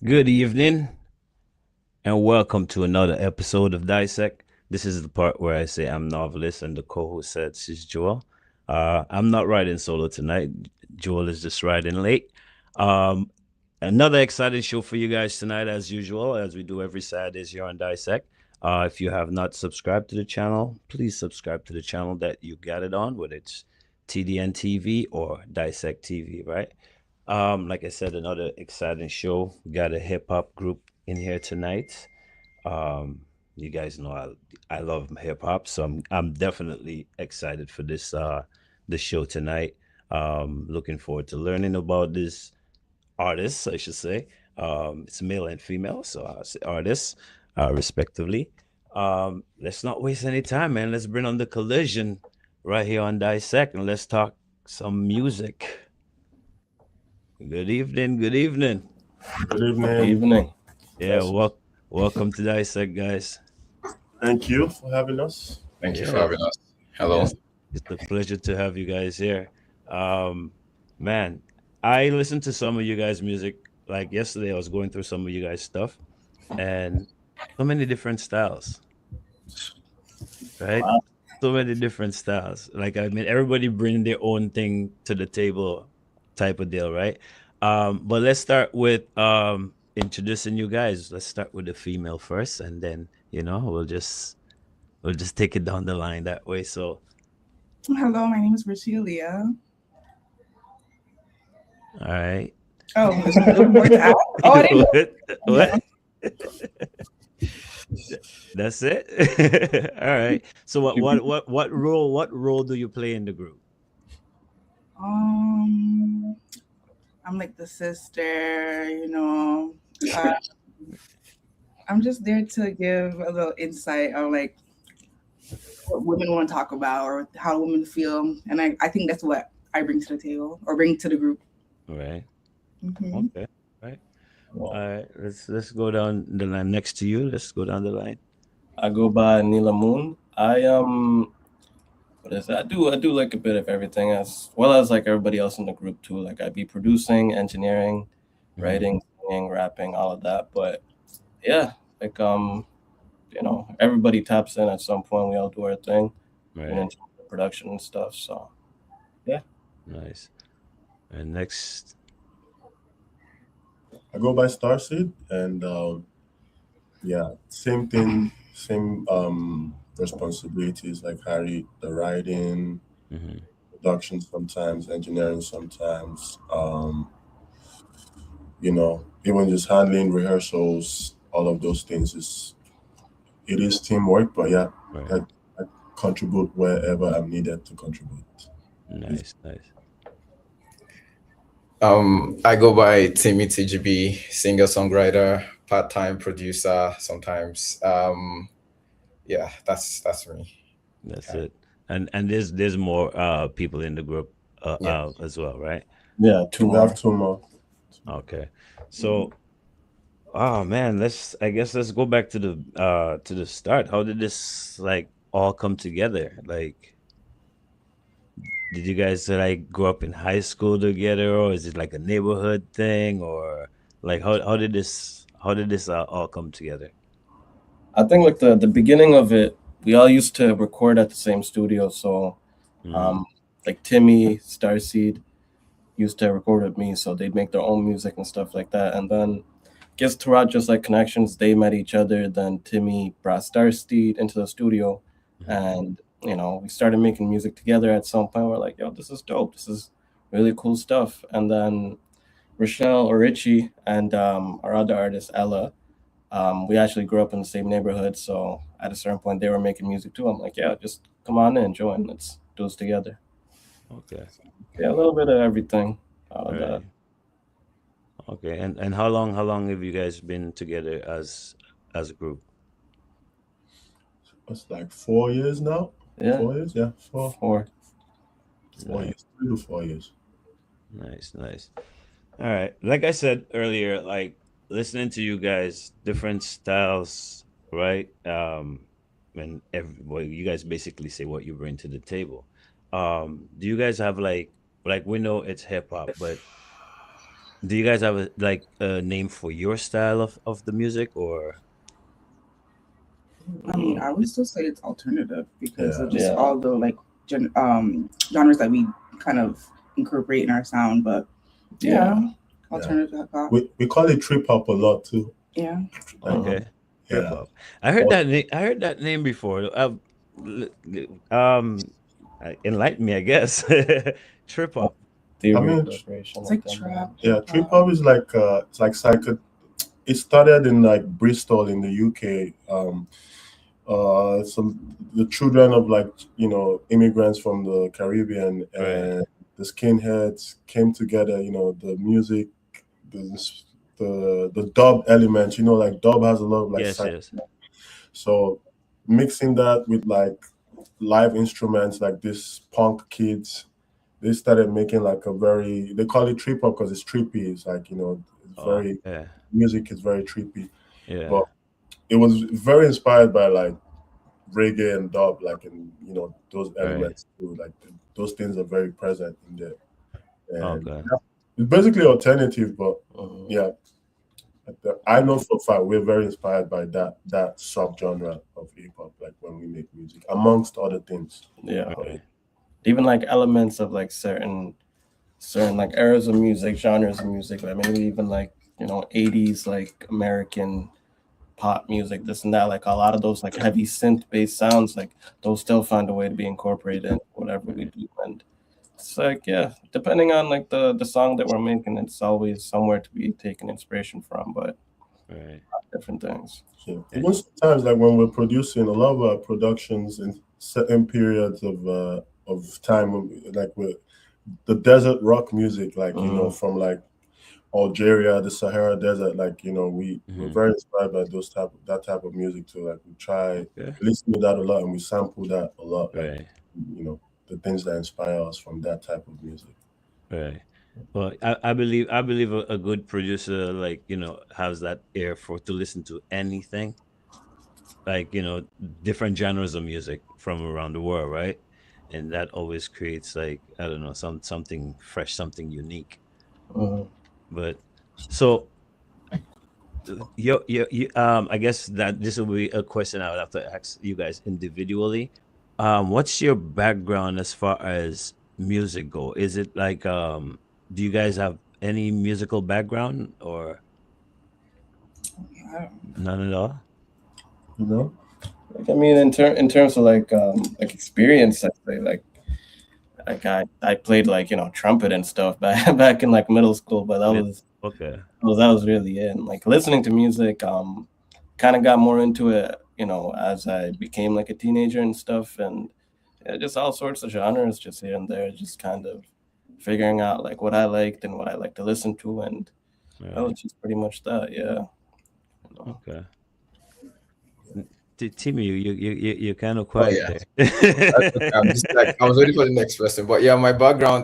Good evening and welcome to another episode of Dissect. This is the part where I say I'm novelist and the co-host says she's Joel. I'm not riding solo tonight. Joel is just riding late. Um, Another exciting show for you guys tonight, as usual, as we do every Saturdays here on Dissect. If you have not subscribed to the channel, please subscribe to the channel that you got it on, whether it's TDN TV or Dissect TV, right? Like I said, another exciting show. We got a hip hop group in here tonight. You guys know I love hip hop, so I'm definitely excited for this show tonight. Looking forward to learning about this artists, I should say. It's male and female, so I'll say artists, respectively. Let's not waste any time, man. Let's bring on the collision right here on Dissect and let's talk some music. Good evening, good evening. Good Good evening. evening. Yeah, welcome to Dissect, guys. Thank you for having us. Thank you for Yeah, having us. Hello. yes, it's a pleasure to have you guys here. Um, Man, I listened to some of you guys' music. Like yesterday, I was going through some of you guys' stuff, and so many different styles, right? Wow. So many different styles. Like I mean, everybody bring their own thing to the table, type of deal, right? But let's start with introducing you guys. Let's start with the female first, and then we'll just take it down the line that way. So, Hello, my name is Richie. all right. Oh, there's more to add. Oh, I didn't what? know. What? That's it. All right. So what role do you play in the group? Um, I'm like the sister. Uh, I'm just there to give a little insight of like what women want to talk about or how women feel, and I think that's what I bring to the table or bring to the group. Right. Hmm. Okay. Right. All Well, right. Let's go down the line next to you. Let's go down the line. I go by Nila Moon. What is that? I do like a bit of everything as well as like everybody else in the group too. Like I be producing, engineering, Mhm. writing, singing, rapping, all of that. But yeah, like everybody taps in at some point. We all do our thing, and Right. into the production and stuff. So yeah. Nice. And next. I go by Starseed, and yeah, same thing, same responsibilities like Harry, the writing, Mhm. production sometimes, engineering sometimes. Even just handling rehearsals, all of those things it is teamwork, but yeah, Right. I contribute wherever I'm needed to contribute. It's Nice. Nice. I go by Timmy TGB, singer songwriter, part time producer sometimes. Yeah, that's me. That's Yeah, it. And there's more people in the group yeah. as well, right? Yeah, two we have more. two more. Okay. So, oh man, I guess let's go back to the start. How did this like all come together? Like, did you guys like grow up in high school together, or is it like a neighborhood thing, or like how did this all come together? I think like the beginning of it, we all used to record at the same studio. So Mm-hmm. um, like Timmy, Starseed used to record with me, so they'd make their own music and stuff like that. And then guess throughout just like connections, they met each other. Then Timmy brought Starseed into the studio, Mm-hmm. and we started making music together. At some point, we're like, "Yo, this is dope. This is really cool stuff." And then Rochelle or Richie and our other artist Ella, we actually grew up in the same neighborhood. So at a certain point, they were making music too. I'm like, "Yeah, just come on in, join. Let's do this together." Okay. Yeah, a little bit of everything. All All of that. right. Okay. And how long have you guys been together as a group? It's like 4 years now. Yeah, 4 years, yeah, four, four. 4 years, 3 to 4 years. Nice, nice. All right. Like I said earlier, like listening to you guys, different styles, right? Well, you guys basically say what you bring to the table. Do you guys have like we know it's hip hop, but Do you guys have like a name for your style of the music, or I mean, I would still say it's alternative because Yeah. of just Yeah. all the like genres that we kind of incorporate in our sound. But yeah, alternative hip hop. We call it trip hop a lot too. Yeah. Like, okay, trip yeah. hop? I heard that name. I heard that name before. Enlighten me, I guess. Trip hop. The I mean, corporation. It's like trap. yeah, hip trip hop. hop is like it's like psycho. It started in like Bristol in the UK. So the children of like immigrants from the Caribbean Right. and the skinheads came together. The music, the the dub elements. Like dub has a lot of like Yes. Yes. so mixing that with like live instruments like this punk kids, they started making like a very, they call it trip hop because it's trippy. It's like it's Oh, very, yeah. music is very trippy, Yeah. but it was very inspired by like reggae and dub, like in those Right. elements too. Like those things are very present in there, and Okay. yeah, it's basically alternative. But yeah, I know for a fact we're very inspired by that subgenre of hip hop. Like when we make music, amongst other things. Yeah. Right. Even like elements of like certain like eras of music, genres of music, like maybe even like 80s like American pop music, this and that. Like a lot of those like heavy synth based sounds, like those still find a way to be incorporated in whatever we do. And it's like depending on like the song that we're making, it's always somewhere to be taking inspiration from, but Right. different things. Yeah. Even sometimes, like when we're producing, a lot of our productions in certain periods of time, like with the desert rock music, like from like Algeria, the Sahara Desert, like we're Hmm. very inspired by that type of music too. Like we try Okay. listen to that a lot and we sample that a lot. Like Right. the things that inspire us from that type of music. Right. Well, I believe a good producer, like, has that ear for to listen to anything, like, different genres of music from around the world, right? And that always creates, like, I don't know, something fresh, something unique. Mhm. But so you I guess that this will be a question I would have to ask you guys individually. What's your background as far as music go? Is it like, do you guys have any musical background, or Yeah. none at all? You know? Like, I mean, in terms of like experience, I say like I played like trumpet and stuff back back in like middle school, but that Yeah. was Okay. that was really it. And, like listening to music, kind of got more into it, as I became like a teenager and stuff, and just all sorts of genres, just here and there, just kind of figuring out like what I liked and what I like to listen to, and that Right. was just pretty much that. Yeah. Okay. Timmy, you're kind of Oh quiet yeah. That's okay. there. I'm just like I was ready for the next question, but yeah, my background.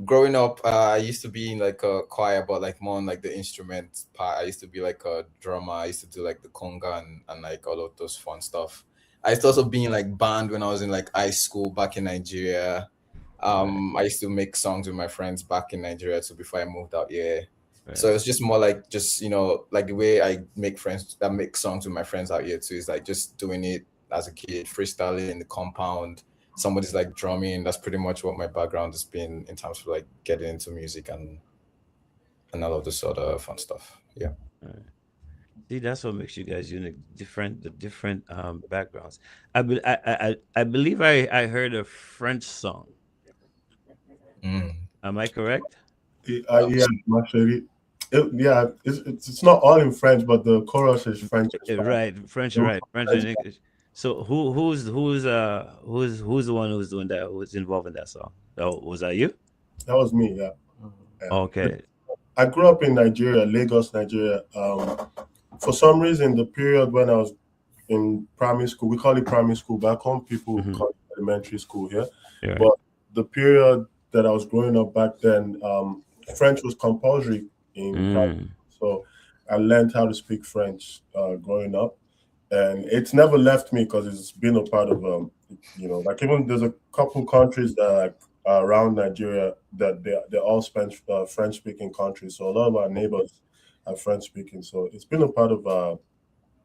Growing up, I used to be in like a choir, but like more on like the instrument part. I used to be like a drummer. I used to do like the conga and like all of those fun stuff. I used to also be in like band when I was in like high school back in Nigeria. Right. I used to make songs with my friends back in Nigeria too before I moved out here. So Right. it's just more like just like the way I make songs with my friends out here too is like just doing it as a kid, freestyling in the compound. Somebody's like drumming. That's pretty much what my background has been in terms of like getting into music and all of this sort of fun stuff. Yeah. Right. See, that's what makes you guys unique. The different backgrounds. I believe I heard a French song. Mm. Am I correct? Yeah, actually, yeah, it's not all in French, but the chorus is French as well. Right, French, It was right, French French. and English. So who's the one who's doing that? Who's involved in that song? Oh, was that you? That was me. Yeah, yeah. Okay. I grew up in Nigeria, Lagos, Nigeria. For some reason, the period when I was in primary school, we call it primary school back home. People Hmm. call it elementary school here. Yeah. But the period that I was growing up back then, French was compulsory in primary, Mm. so I learned how to speak French growing up, and it's never left me because it's been a part of like even there's a couple countries that are like around Nigeria that they're all French speaking countries. So a lot of our neighbors are French speaking. So it's been a part of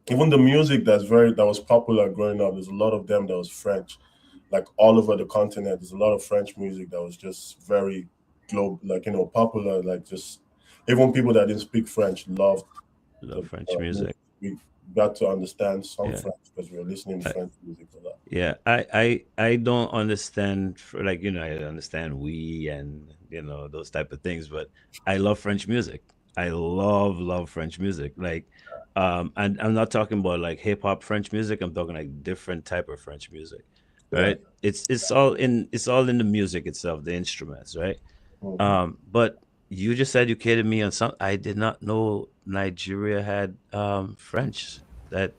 even the music that was popular growing up. There's a lot of them that was French, like all over the continent. There's a lot of French music that was just very global, like popular. Like just even people that didn't speak French loved the Love French music. music. We got to understand some Yeah. French because we were listening to I, French music a lot. yeah. I don't understand like I understand we and those type of things, but I love French music. I love French music. Like and I'm not talking about like hip hop French music. I'm talking like different type of French music. Yeah. Right? It's all in the music itself, the instruments, right? Mhm. But you just educated me on some. I did not know Nigeria had French. That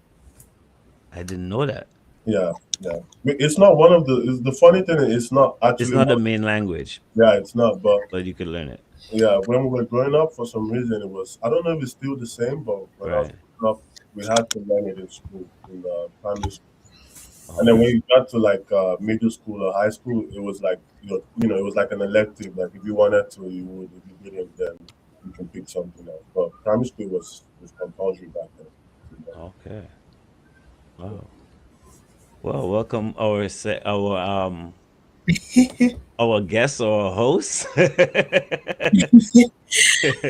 I didn't know that. Yeah, yeah. It's not one of the. The funny thing is, it's not It's actually not the one. main language, Yeah, it's not. But but you could learn it. yeah, when we were growing up, for some reason, it was. I don't know if it's still the same, but when I was Right. growing up, we had to learn it in school, in primary school. And then when Okay. you got to like middle school or high school, it was like it was like an elective. Like if you wanted to, you would. If you didn't, then you can pick something else. But primary school was compulsory back then. Okay. Wow. Well, welcome our guest or host.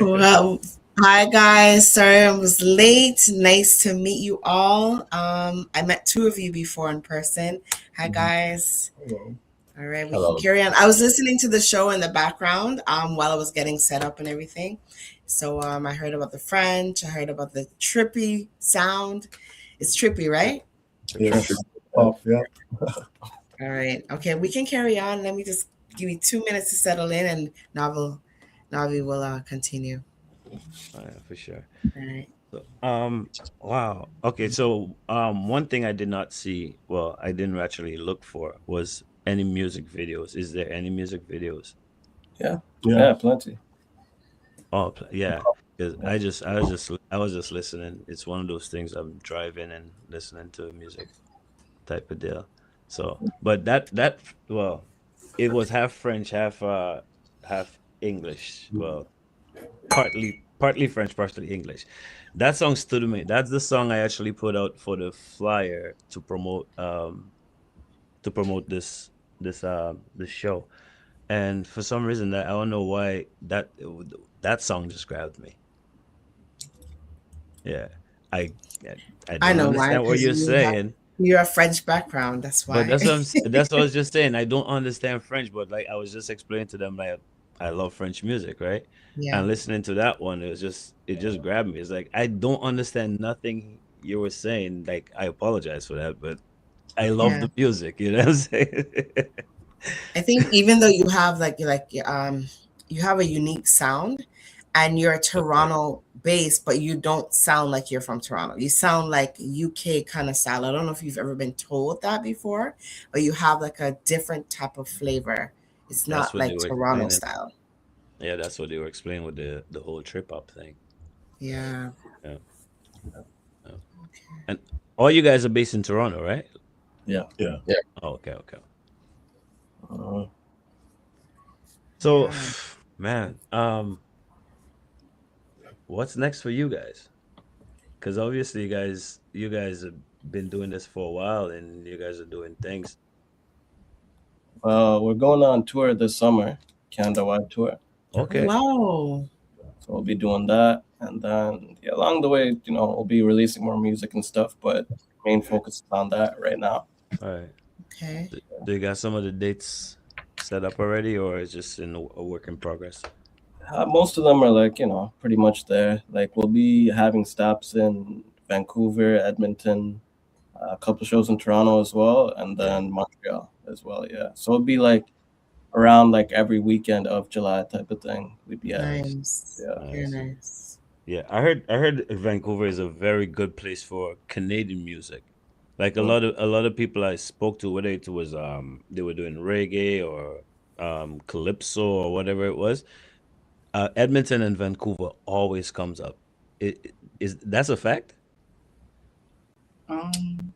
Well, hi guys. Sorry I was late. Nice to meet you all. I met two of you before in person. Hi Mhm. guys. Hello. All right, we can Hello. carry on. I was listening to the show in the background while I was getting set up and everything. So I heard about the French. I heard about the trippy sound. It's trippy, right? Yes. Sure. Pop. Yeah. All right. Okay, we can carry on. Let me just give you 2 minutes to settle in, and Navi will continue. Yeah, for sure. All right. So, wow. Okay, so one thing I did not see, well, I didn't actually look for was any music videos. Is there any music videos? Yeah, Yeah. yeah, plenty. Oh, yeah. Because Yeah. I was just listening. It's one of those things I'm driving and listening to music type of deal. So, but well, it was half French, half English. Well, partly French, partly English. That song stood to me. That's the song I actually put out for the flyer to promote this show. And for some reason that I don't know why that song just grabbed me. Yeah. I I, I I don't know why, understand what because you're saying, you're a French background. That's but why. that's what I was just saying. I don't understand French, but like I was just explaining to them like I love French music, right? Yeah, And listening to that one, it just grabbed me. It's like I don't understand nothing you were saying. Like I apologize for that, but I love yeah. the music. You know what I'm saying? I think even though you have you have a unique sound, and you're Okay, Toronto based, but you don't sound like you're from Toronto. You sound like UK kind of style. I don't know if you've ever been told that before, but you have like a different type of flavor. It's that's not what they like were Toronto explaining. style. Yeah, that's what they were explaining with the whole trip up thing. Yeah. Yeah, yeah. And all you guys are based in Toronto, right? Yeah. Yeah. Yeah. Oh, okay, okay. Uh, So, Yeah. man, what's next for you guys? Because obviously, you guys have been doing this for a while, and you guys are doing things. well, we're going on tour this summer, Canada-wide tour. Oh, Okay, wow. So we'll be doing that, and then yeah, along the way, we'll be releasing more music and stuff. But main focus is on that right now. all right. Okay. Do you got some of the dates set up already, or is just in a work in progress? Most of them are like pretty much there. Like we'll be having stops in Vancouver, Edmonton, a couple shows in Toronto as well, and Yeah, then Montreal as well. Yeah, so it'll be like around like every weekend of July type of thing. We'd be at. nice, Nice. Yeah. Very nice. nice. Yeah, I heard Vancouver is a very good place for Canadian music. Like a Mm. lot of a lot of people I spoke to, whether it was they were doing reggae or calypso or whatever it was, Edmonton and Vancouver always comes up. Is that's a fact? Um,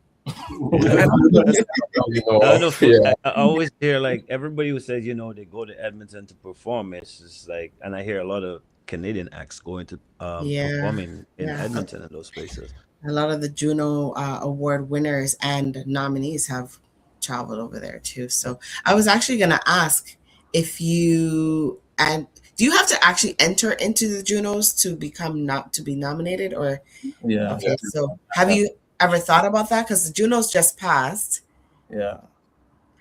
Yeah. You I don't know, know. yeah, I always hear like everybody who says they go to Edmonton to perform. It's just like, and I hear a lot of Canadian acts going to Yeah, performing in yeah. Edmonton and those places. A lot of the Juno Award winners and nominees have traveled over there too. So I was actually going to ask if you and do you have to actually enter into the Junos to become not to be nominated or Yeah, okay? So have you ever thought about that? Because the Junos just passed. yeah.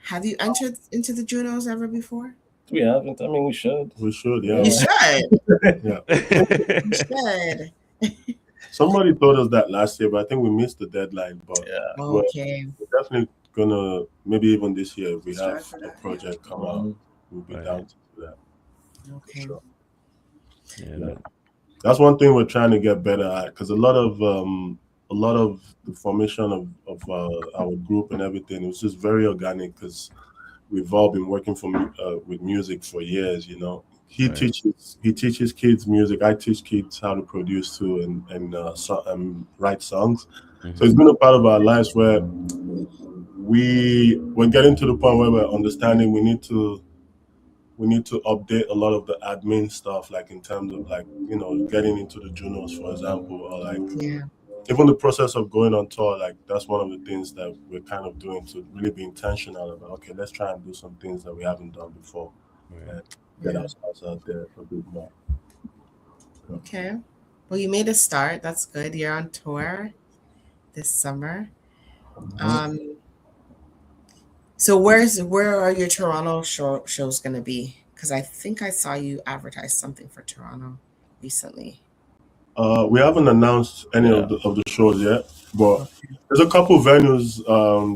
Have you entered into the Junos ever before? We haven't. I mean, we should. We should, Yeah. yeah. You should. Yeah. You should. Somebody told us that last year, but I think we missed the deadline. But Yeah. Okay. we're definitely gonna, maybe even this year, if we Strive have for a that. project come out, Mhm. we'll be Right. down to do that. Okay. Sure. Yeah. That's one thing we're trying to get better at, because a lot of the formation of our group and everything was just very organic, because we've all been working with music for years. He Right. teaches kids music. I teach kids how to produce too, and write songs. So it's Mhm. been a part of our lives where we're getting to the point where we're understanding we need to update a lot of the admin stuff, like in terms of like getting into the Junos, for example, or like Yeah. even the process of going on tour. Like that's one of the things that we're kind of doing to really be intentional about. Okay, let's try and do some things that we haven't done before, Right. and get Yeah. ourselves out there a bit more. Okay. Well, you made a start. That's good. You're on tour this summer. Um, so where are your Toronto shows going to be? Because I think I saw you advertise something for Toronto recently. We haven't announced any Yeah. of the shows yet, but Okay. there's a couple venues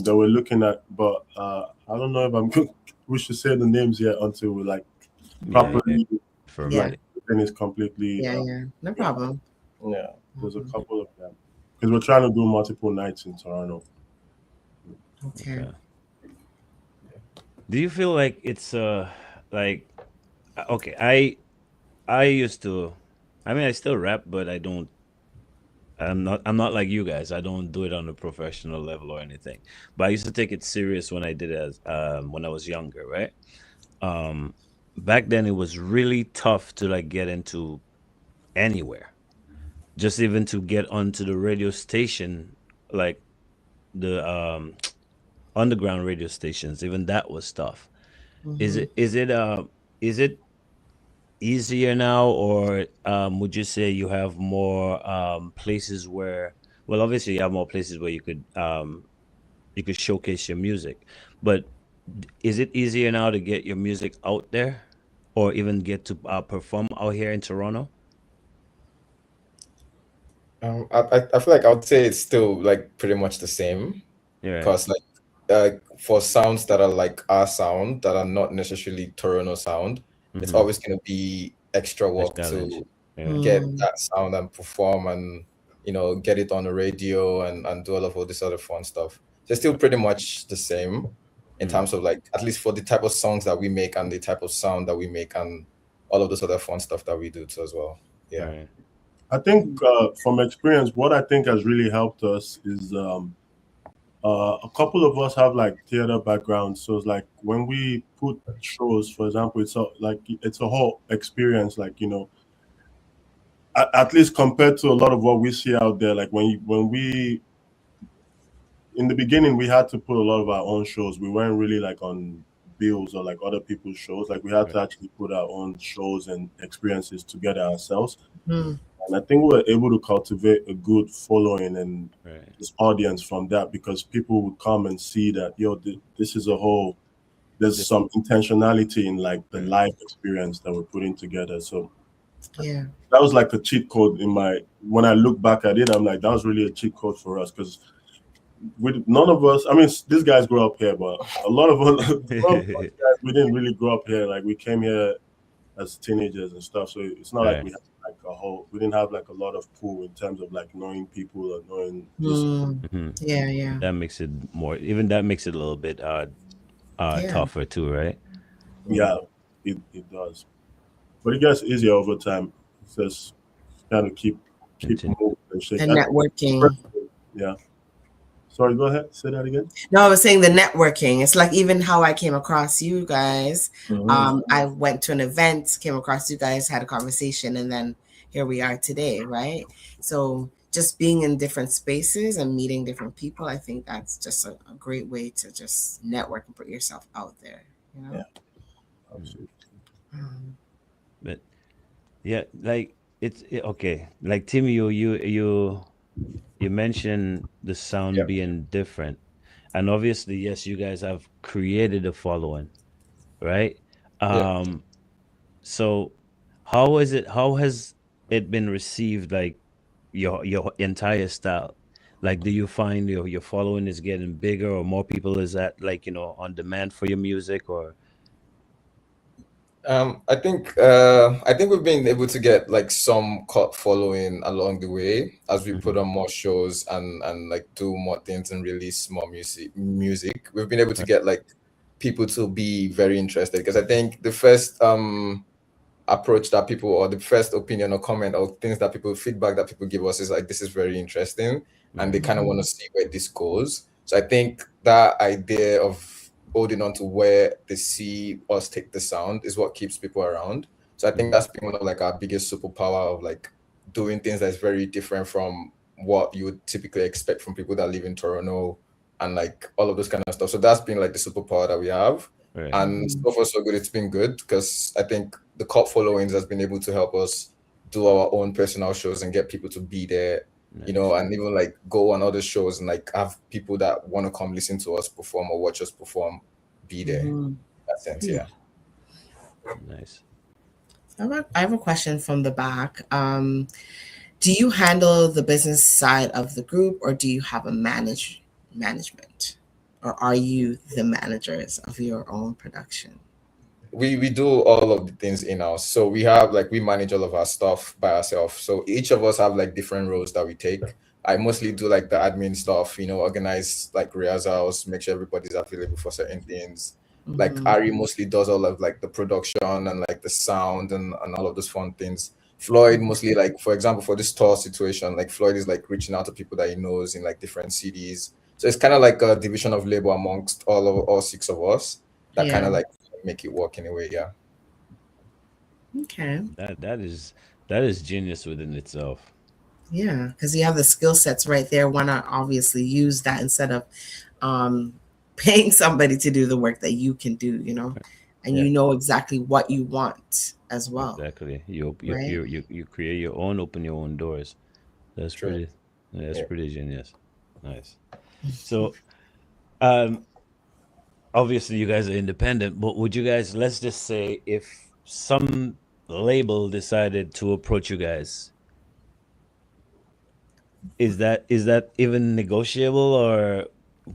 that we're looking at. But I don't know if we should say the names yet until we like Yeah. properly For Yeah. me. and it's completely. Yeah, yeah. No problem. Yeah. There's a Mhm. couple of them because we're trying to do multiple nights in Toronto. Okay. Okay. Do you feel like it's like okay, I used to, I mean, I still rap, but I'm not like you guys. I don't do it on a professional level or anything. But I used to take it serious when I did it as when I was younger, right? Um Back then it was really tough to like get into anywhere. Just even to get onto the radio station, like the underground radio stations, even that was tough. Is Hmm. it is it is it easier now, or would you say you have more places where, well, obviously you have more places where you could showcase your music, but is it easier now to get your music out there, or even get to perform out here in Toronto? I feel like I would say it's still like pretty much the same, Yeah, because like for sounds that are like our sound that are not necessarily Toronto sound, it's mm-hmm. always going to be extra A work challenge. to Yeah, get Mm, that sound and perform and get it on the radio and do all this other fun stuff. So it's still pretty much the same in mm, terms of like at least for the type of songs that we make and the type of sound that we make and all of those other fun stuff that we do too as well. Yeah. right. I think from experience, what I think has really helped us is a couple of us have like theater backgrounds. So it's like when we put shows, for example, it's a whole experience. Like at least compared to a lot of what we see out there. Like when we in the beginning we had to put a lot of our own shows. We weren't really like on bills or like other people's shows. Like we had Right. to actually put our own shows and experiences together ourselves. mm, And I think we were able to cultivate a good following and Right. this audience from that, because people would come and see that this is a whole. There's This, some intentionality in like the right. live experience that we're putting together. So yeah. that was like a cheat code when I look back at it. I'm like, that was really a cheat code for us, because none of us. I mean, these guys grew up here, but a lot of us, guys, we didn't really grow up here. Like we came here as teenagers and stuff. So it's not like Right. we had like we didn't have like a lot of pool in terms of like knowing people or knowing this. Mm, Hmm. yeah, yeah, That makes it more. Even that makes it a little bit yeah. tougher too, right? Yeah, it does. But it gets easier over time. It's just kind of keep Continue. moving and The shake. networking. Yeah. Sorry, go ahead. Say that again. No, I was saying the networking. It's like even how I came across you guys. Mhm. I went to an event, came across you guys, had a conversation, and then here we are today, right? So just being in different spaces and meeting different people, I think that's just a great way to just network and put yourself out there, you know? Yeah. Absolutely. Um, But yeah, like okay. Like Timmy, you mentioned the sound Yeah. being different, and obviously, yes, you guys have created a following, right? Yeah. Um, so how is it? How has it been received? Like your entire style. Like, do you find your following is getting bigger, or more people is that like on demand for your music, or I think we've been able to get like some cult following along the way as we put Mhm. on more shows and like do more things and release more music. We've been able to Right. get like people to be very interested because I think the first approach that people or the first opinion or comment or things that people feedback that people give us is like this is very interesting and they Right. kind of want to see where this goes. So I think that idea of holding on to where they see us take the sound is what keeps people around. So I think Mhm. that's been one of like our biggest superpower of like doing things that's very different from what you would typically expect from people that live in Toronto and like all of those kind of stuff. So that's been like the superpower that we have. Right. And mhm, so far so good. It's been good because I think the cult followings has been able to help us do our own personal shows and get people to be there, Nice. and even like go on other shows and like have people that want to come listen to us perform or watch us perform be there. In mhm. that sense, Hmm. yeah. Nice. I have a question from the back. Do you handle the business side of the group, or do you have a management, or are you the managers of your own production? We do all of the things in house. So we have like we manage all of our stuff by ourselves. So each of us have like different roles that we take. I mostly do like the admin stuff, organize like rehearsals, make sure everybody's available for certain things. Like Mhm, Ari mostly does all of like the production and like the sound and all of those fun things. Floyd mostly like for example for this tour situation, like Floyd is like reaching out to people that he knows in like different cities. So it's kind of like a division of labor amongst all six of us that kind yeah. of like make it work in a way. Yeah, Okay. That is genius within itself. Yeah, because you have the skill sets right there. Why not obviously use that instead of um, paying somebody to do the work that you can do, and yeah, you know exactly what you want as well, Exactly. right? You create your own, open your own doors. That's true. pretty. That's Yeah. pretty genius. Nice. So, um, obviously you guys are independent, but would you guys, let's just say, if some label decided to approach you guys, is that even negotiable, or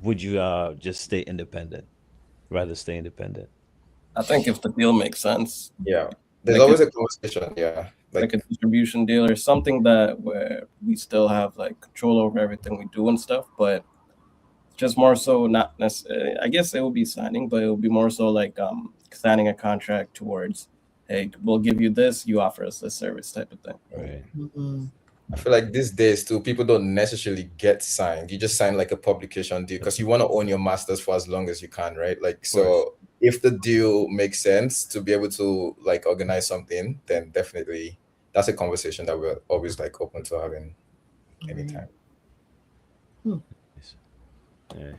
would you just stay independent? Rather stay independent. I think if the deal makes sense, Yeah. There's like a always a conversation. Yeah. like Like, a distribution deal or something that where we still have like control over everything we do and stuff, but just more so not necessarily. I guess it will be signing, but it will be more so like signing a contract towards, hey, we'll give you this, you offer us this service type of thing. Right. Mhm. I feel like these days too, people don't necessarily get signed. You just sign like a publication deal because you want to own your masters for as long as you can, right? Like, Of course. so if the deal makes sense to be able to like organize something, then definitely that's a conversation that we're always like open to having Right. anytime. Hmm. Nice. Yeah.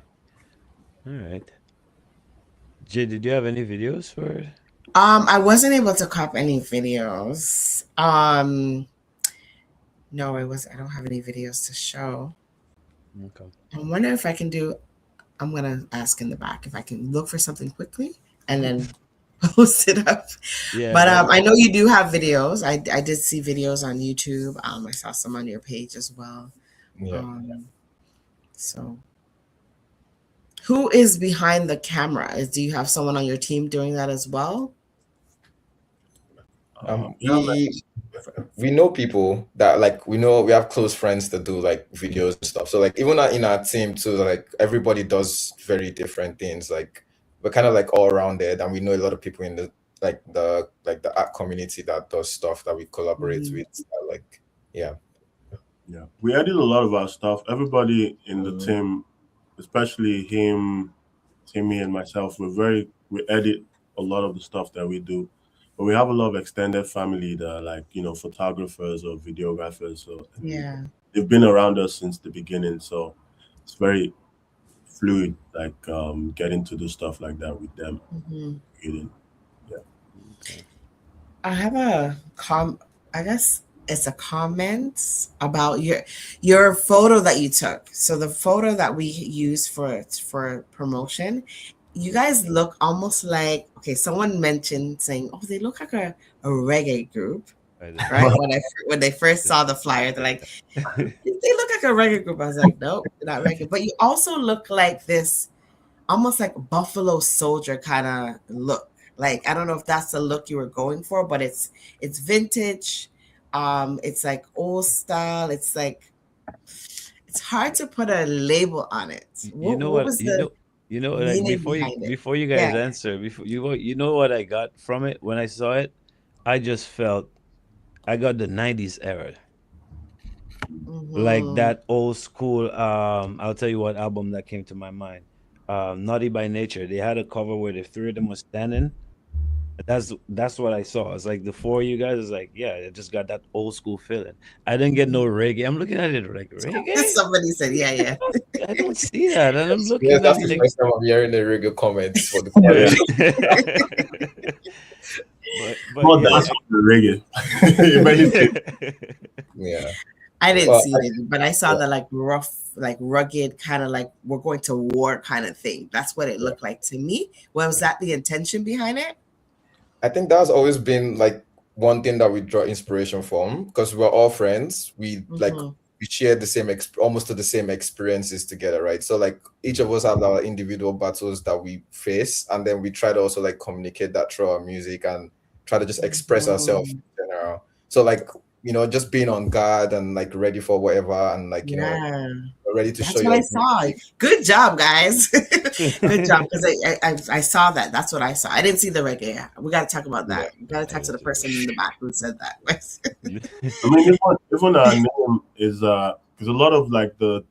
All right. Jay, did you have any videos for? I wasn't able to cop any videos. No, I don't have any videos to show. Okay. I wonder if I can do. I'm gonna ask in the back if I can look for something quickly and then post it up. Yeah, But that. I know you do have videos. I did see videos on YouTube. I saw some on your page as well. Yeah. Um, so who is behind the camera? Do you have someone on your team doing that as well? Um, Yeah, we we know people that like we have close friends that do like videos and stuff. So like even in our team too, like everybody does very different things. Like we're kind of like all rounded, and we know a lot of people in the art community that does stuff that we collaborate Mhm. with. Like yeah, yeah. We edit a lot of our stuff. Everybody in the Mm. team especially him, Timmy, and myself, we edit a lot of the stuff that we do. But we have a lot of extended family that are like, photographers or videographers. So and Yeah. they've been around us since the beginning. So it's very fluid, like getting to do stuff like that with them. Hmm. Creating. Yeah. Okay. I have a I guess it's a comment about your photo that you took. So the photo that we use for promotion, you guys look almost like, okay, someone mentioned saying, "Oh, they look like a reggae group." I don't Right? know. When they first saw the flyer, they're like, "They look like a reggae group." I was like, "Nope, they're not reggae." But you also look like this almost like Buffalo Soldier kind of look. Like, I don't know if that's the look you were going for, but it's vintage. It's like old style. It's like it's hard to put a label on it. You know What what? was the Like meaning behind it? before you Yeah. guys answer, you know what I got from it when I saw it? I just felt I got the 90s era. Like Hmm. that old school I'll tell you what album that came to my mind. Naughty by Nature. They had a cover where the three of them were standing. That's what I saw. It's like the four of you guys is like, yeah, it just got that old school feeling. I didn't get no reggae. I'm looking at it like reggae? Somebody said, yeah, yeah. I don't see that. And I'm Yes, looking, that's I'm the like, first time I'm hearing the regular comments for the Yeah. coalition. but Well, yeah, that's the reggae. It made it Yeah. I didn't Well, see it, but I saw the like rough, like rugged, kind of like we're going to war kind of thing. That's what it yeah. looked like to me. Was that the intention behind it? I think that's always been like one thing that we draw inspiration from because we're all friends. Hmm. We share the same almost to the same experiences together, right? So like each of us have our individual battles that we face, and then we try to also like communicate that through our music and try to just express ourselves Hmm. in general. So like just being on guard and like ready for whatever, and like Yeah, ready to show that's what I your saw. music. Good job, guys. Good job, because I saw that. That's what I saw. I didn't see the reggae. We got to talk about Yeah. that. We got to I talk to didn't the see person in the back who said that. I mean, even our name is because a lot of like the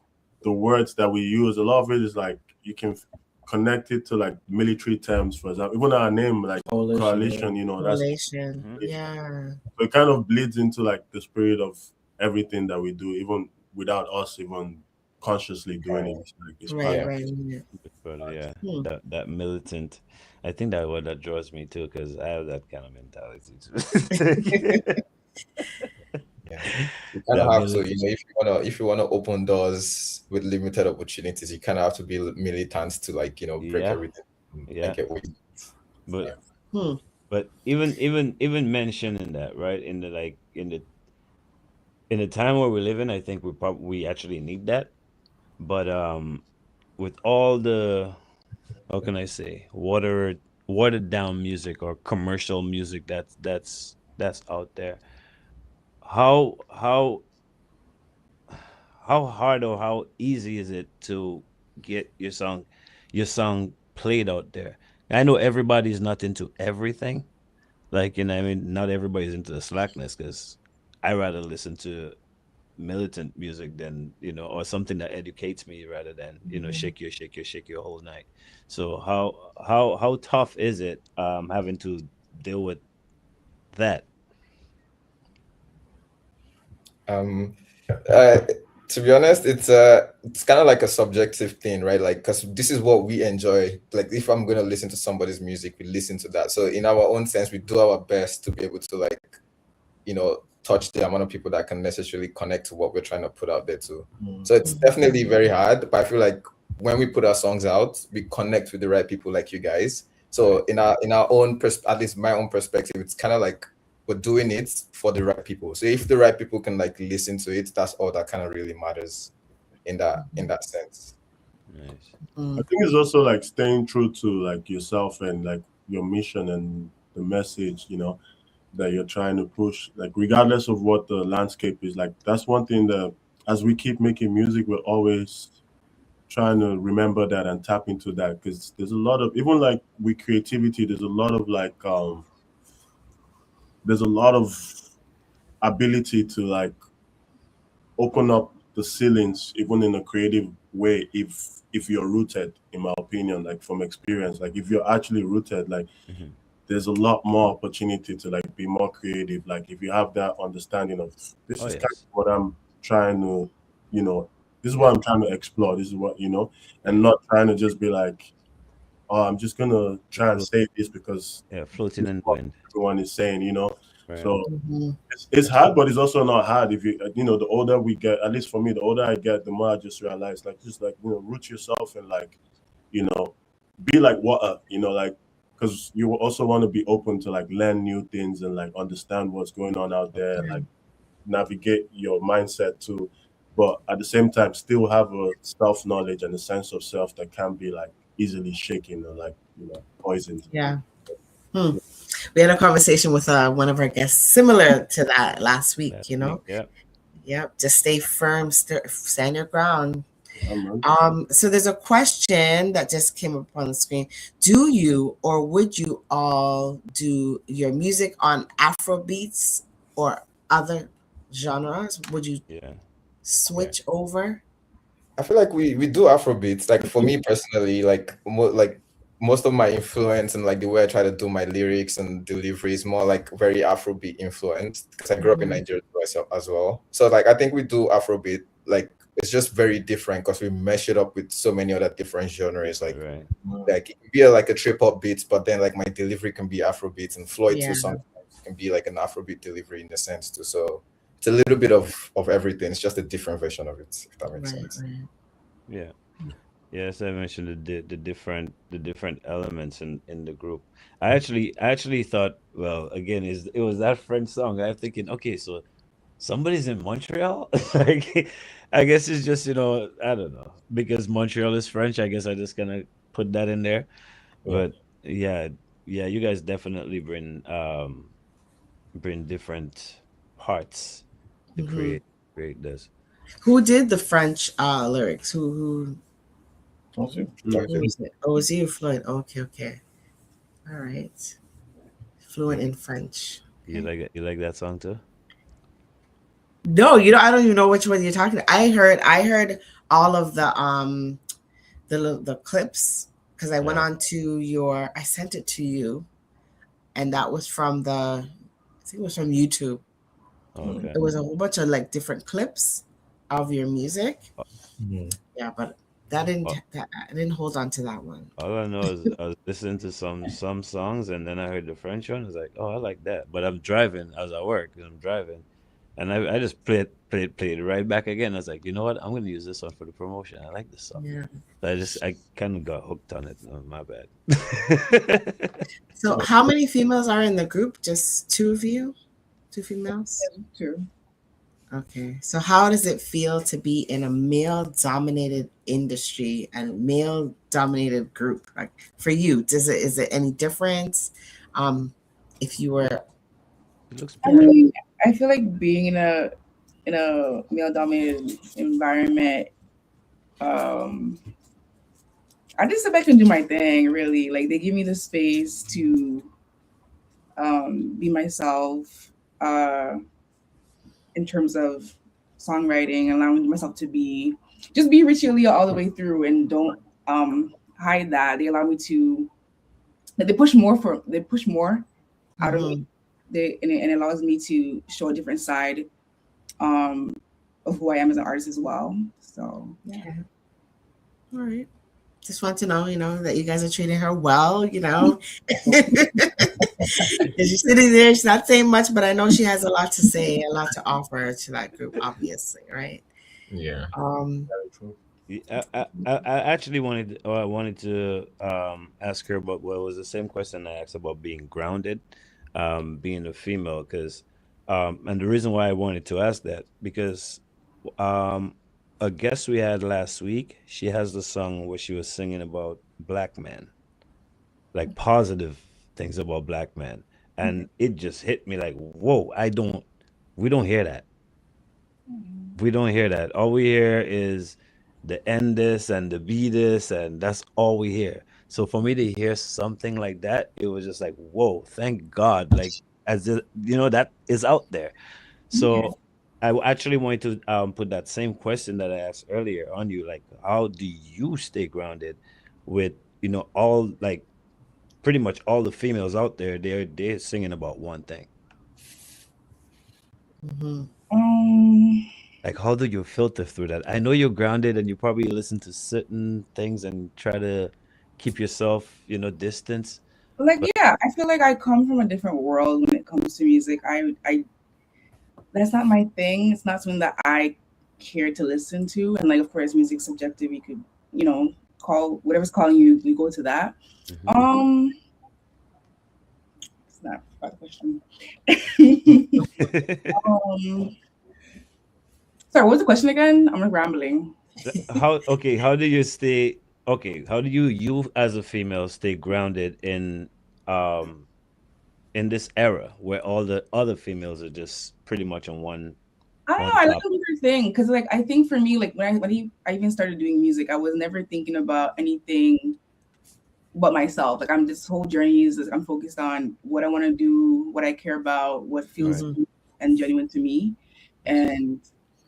words that we use, a lot of it is like you can connect it to like military terms. For example, even our name, like Coalition. coalition, that's Relation. Mhm. Yeah. so it kind of bleeds into like the spirit of everything that we do, even without us even consciously doing it. It's like it's part Right. Yeah. of Right. Yeah. But yeah, Hmm. that militant. I think that what that draws me too, because I have that kind of mentality too. Yeah. You kind of That have to, militant. if you wanna open doors with limited opportunities, you kind of have to be militant to like, break Yeah, everything and yeah. get what But yeah. Hmm. even mentioning that, right? In the time where we live in, I think we actually need that. But with all the, how can I say, watered down music or commercial music that's out there, how how how hard or how easy is it to get your song played out there? I know everybody's not into everything. Like, I mean, not everybody's into the slackness, because I rather listen to militant music than, or something that educates me rather than, Mhm. shake your whole night. So how tough is it having to deal with that? Um, uh, to be honest, it's kind of like a subjective thing, right? Like, because this is what we enjoy. Like, if I'm gonna listen to somebody's music, we listen to that. So, in our own sense, we do our best to be able to like, touch the amount of people that can necessarily connect to what we're trying to put out there too. So it's definitely very hard, but I feel like when we put our songs out, we connect with the right people like you guys. So Right. in our own at least my own perspective, it's kind of like we're doing it for the right people. So if the right people can like listen to it, that's all that kind of really matters in that sense. Nice. I Hmm. think it's also like staying true to like yourself and like your mission and the message, that you're trying to push. Like regardless of what the landscape is, like that's one thing that as we keep making music, we're always trying to remember that and tap into that because there's a lot of even like with creativity, there's a lot of ability to like open up the ceilings even in a creative way if you're rooted, in my opinion, like from experience. Like if you're actually rooted, like Mm-hmm. there's a lot more opportunity to like be more creative. Like if you have that understanding of this Oh is kind yes. of what I'm trying to, you know, this is Yeah. what I'm trying to explore. This is what, and Yeah. not trying to just be like, oh, I'm just gonna try and Flo- say this because yeah, floating this is in the what wind. everyone is saying. Right. So Mhm. it's hard, but it's also not hard. If the older we get, at least for me, the older I get, the more I just realize, like, just like root yourself and like, you know, be like water, like, because you also want to be open to like learn new things and like understand what's going on out there, Yeah. like navigate your mindset too. But at the same time, still have a self knowledge and a sense of self that can be like easily shaken or like poisoned. Yeah. Hmm. We had a conversation with one of our guests similar to that last week, Last week. Yeah. Yep. Just stay firm, stand your ground. Yeah, man. So there's a question that just came up on the screen. Do you or would you all do your music on Afro beats or other genres? Would you Yeah. Yeah. switch over? I feel like we do Afrobeats. Like for me personally, like most of my influence and like the way I try to do my lyrics and delivery is more like very Afrobeat influenced because I grew up in Mhm. Nigeria as well. So like I think we do Afrobeat. Like it's just very different because we mesh it up with so many other different genres. Right. Like it can be like a trip hop beat, but then like my delivery can be Afrobeats and Floyd Yeah, too sometimes can be like an Afrobeat delivery in a sense too. So it's a little bit of everything. It's just a different version of it, if that makes right, sense. right. Yeah. Yes, I mentioned the different elements in the group. I actually thought, well, again, is it was that French song. I'm thinking, okay, so somebody's in Montreal. Like, I guess it's just I don't know, because Montreal is French. I guess I just gonna put that in there. Yeah. But yeah, yeah, you guys definitely bring different parts to Hmm. create this. Who did the French lyrics? Also, Who was it? Oh, it was you, Floyd. Okay, okay. All right. Fluent in French. You Okay. like it? You like that song too? No, I don't even know which one you're talking about. I heard all of the clips because I went Yeah. on to I sent it to you, and that was from I think it was from YouTube. Okay. It was a whole bunch of like different clips of your music. Yeah, but I didn't hold on to that one. All I know is I was listening to some songs, and then I heard the French one. I was like, oh, I like that. But I'm driving. I was at work, and I'm driving, and I just played it right back again. I was like, you know what? I'm gonna use this one for the promotion. I like this song. Yeah. So I kind of got hooked on it. Oh, my bad. So how many females are in the group? Just two of you? Two females? True. Okay. So how does it feel to be in a male dominated industry and male dominated group? Like for you, is it any difference? If you were It looks I pretty. mean, I feel like being in a male dominated environment, um, I just sit back and do my thing. Really, like they give me the space to be myself. In terms of songwriting, allowing myself to be Richie Leo all the way through, and don't hide that. They allow me to. They push more out of me. Mhm. And it allows me to show a different side um, of who I am as an artist as well. So yeah. Okay. All right. Just want to know, that you guys are treating her well, Because she's sitting there, she's not saying much, but I know she has a lot to say, a lot to offer to that group, obviously, right? Yeah. Very true. I actually wanted to ask her about, well, it was the same question I asked about being grounded, being a female, because and the reason why I wanted to ask that, because um a guest we had last week, she has the song where she was singing about black men, like positive things about black men, and it just hit me like, whoa, we don't hear that. We don't hear that. All we hear is the end this and the be this, and that's all we hear. So for me to hear something like that, it was just like, whoa, thank God. Like, that is out there. Okay. So I actually wanted to put that same question that I asked earlier on you. Like, how do you stay grounded with, all, like, pretty much all the females out there? They're singing about one thing. Mm-hmm. Um, Like, how do you filter through that? I know you're grounded and you probably listen to certain things and try to keep yourself, distance. like But yeah, I feel like I come from a different world when it comes to music. I that's not my thing. It's not something that I care to listen to. And like, of course, music's subjective. You could, you know, call whatever's calling you. You go to that. Mhm. Um, it's not a question. um, sorry, what was the question again? I'm like rambling. How do you stay how do you as a female stay grounded um in this era where all the other females are just pretty much on I don't know. one I like top? a weird thing because, like, I think for me, like I even started doing music, I was never thinking about anything but myself. Like, I'm this whole journey is I'm focused on what I want to do, what I care about, what feels Right. Mm-hmm. good and genuine to me. That's And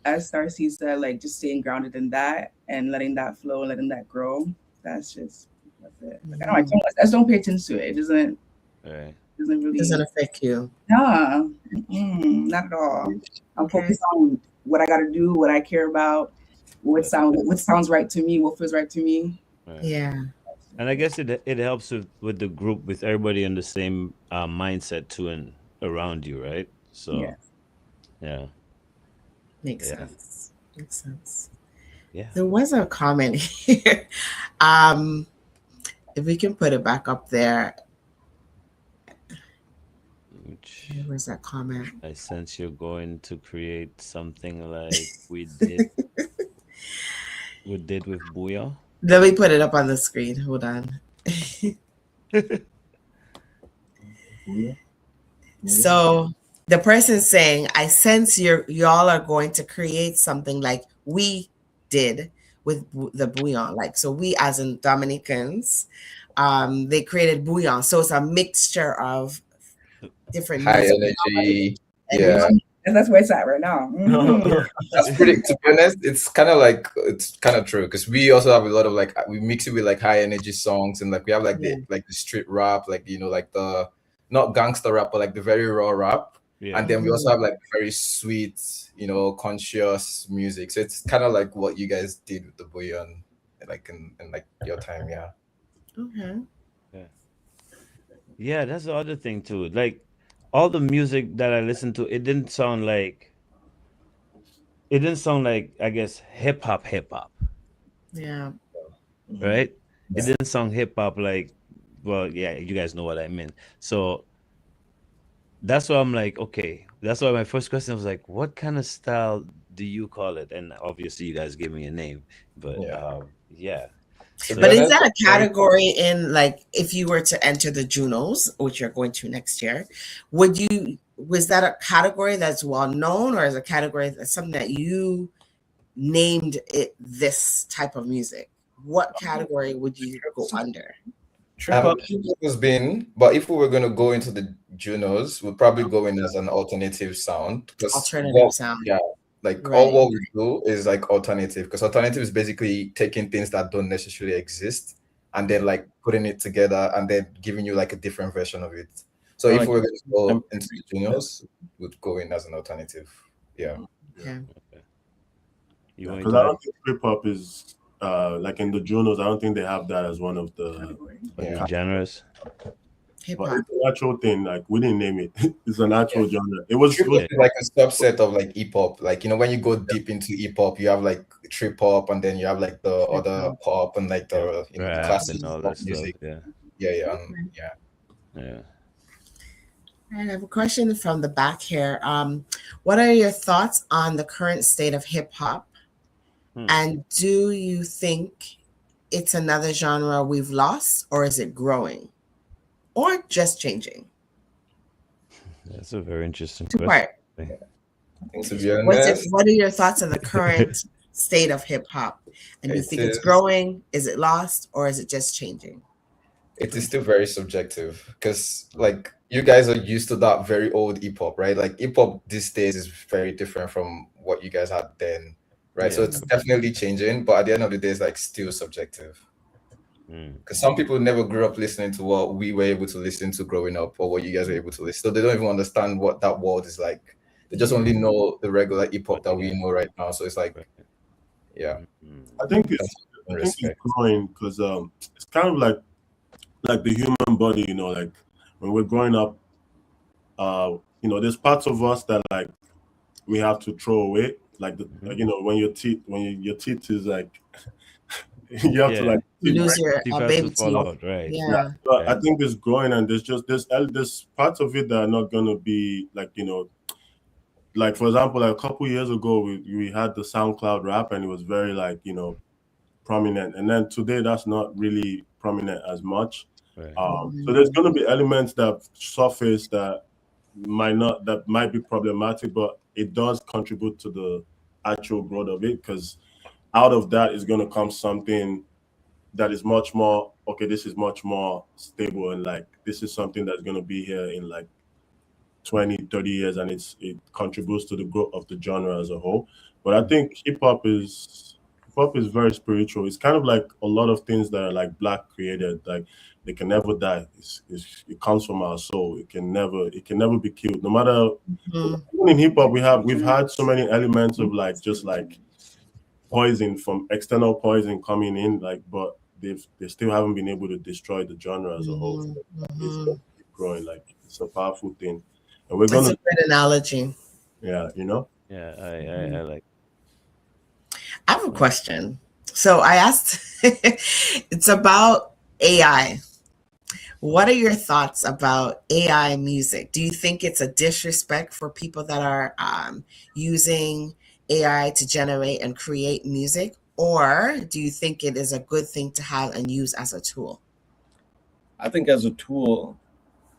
as Starcy said, like just staying grounded in that and letting that flow, letting that grow. That's it. Like Mm-hmm. I just don't pay attention to it. It right. doesn't Doesn't really. affect you. Nah, not at all. I'm Okay. focused on what I got to do, what I care about, what sounds right to me, what feels right to me. Right. Yeah, And I guess it helps with the group, with everybody in the same mindset too, and around you, right? Yeah. So yeah. makes Yeah. sense. Makes sense. Yeah. There was a comment here. Um, if we can put it back up there. Which Where's that comment? I sense you're going to create something like we did with Booyah. Let me put it up on the screen. Hold on. Yeah. So the person saying, I sense y'all are going to create something like we did with the bouillon. Like, so we as in Dominicans, they created bouillon. So it's a mixture of different High music energy. and Yeah. And that's where it's at right now. That's pretty. To be honest, it's kind of true because we also have a lot of like we mix it with like high energy songs and like we have yeah, like the street rap, like like the not gangster rap, but like the very raw rap, and Yeah. then we also mhm, have like very sweet, conscious music. So it's kind of like what you guys did with the bouillon, like in like your time, yeah. okay. Yeah. Yeah, that's the other thing too. Like all the music that I listened to, it didn't sound like I guess hip hop, Yeah. right? It Yeah. didn't sound hip hop like, well, yeah, you guys know what I mean. So that's why I'm like, okay. That's why my first question was like, what kind of style do you call it? And obviously you guys gave me a name, but Yeah. yeah. To So be But yeah. is honest, that a like, category in like if you were to enter the Junos, which you're going to next year, was that a category that's well known or is a category that's something that you named it this type of music? What category would you go under? trip hop has been, but if we were going to go into the Junos, we'd probably go in as an alternative sound because Alternative sound. yeah, like all Right. what we do is like alternative because alternative is basically taking things that don't necessarily exist and then like putting it together and then giving you like a different version of it. So Or if like we were going to go into the contemporary. Junos, we'd go in as an alternative. Yeah. Okay. Okay. You want Because to I add? don't think hip hop is like in the journals. I don't think they have that as one of the. Yeah. Genres? Hip But hop. it's a natural thing. Like we didn't name it. It's a natural genre. It was. Trip It hop was Yeah. is like a subset of like hip hop. Like when you go deep into hip hop, you have like trip hop, and then you have like the Hip other hop. pop and like the the Rap classic and all pop that stuff. music. Yeah. Yeah, yeah, Okay. yeah. Yeah. I have a question from the back here. What are your thoughts on the current state of hip hop? Hmm. And do you think it's another genre we've lost, or is it growing, or just changing? That's a very interesting Two question. part. And to be honest, What are your thoughts on the current state of hip hop? And do you it think it's is growing? Is it lost, or is it just changing? it is still very subjective because like you guys are used to that very old hip hop, right? Like hip hop these days is very different from what you guys had then, right? So Yeah. it's definitely changing, but at the end of the day, it's like still subjective. Mm. Because some people never grew up listening to what we were able to listen to growing up, or what you guys were able to listen. So they don't even understand what that world is like. They just only know the regular hip hop that we Yeah. know right now. So it's like, Right. yeah, I think that's it's I think it's respect. growing because it's kind of like the human body, like when we're growing up, there's parts of us that like we have to throw away, like when your teeth is like you have to Yeah. like You teeth lose break. your Teeth have to baby fall teeth. out, right? Yeah, Yeah. so I Right. think it's growing, and there's parts of it that are not gonna be like like for example, like a couple years ago we had the SoundCloud rap, and it was very like prominent, and then today that's not really prominent as much. Right. So there's going to be elements that surface that might be problematic, but it does contribute to the actual growth of it, because out of that is going to come something that is much more okay. This is much more stable, and like this is something that's going to be here in like 20, 30 years, and it contributes to the growth of the genre as a whole. But I think hip hop is very spiritual. It's kind of like a lot of things that are like black created, like they can never die. It comes from our soul. It can never be killed. No matter, Mhm. even in hip hop we've had so many elements of like just like poison, from external poison coming in, like, but they still haven't been able to destroy the genre as a whole. So Mhm. it's going Mhm. to keep growing. Like it's a powerful thing, and we're It's gonna a good analogy. yeah. Yeah. I Mhm. like. I have a Yeah. question. So I asked, it's about AI. What are your thoughts about AI music? Do you think it's a disrespect for people that are using AI to generate and create music? Or do you think it is a good thing to have and use as a tool? I think as a tool,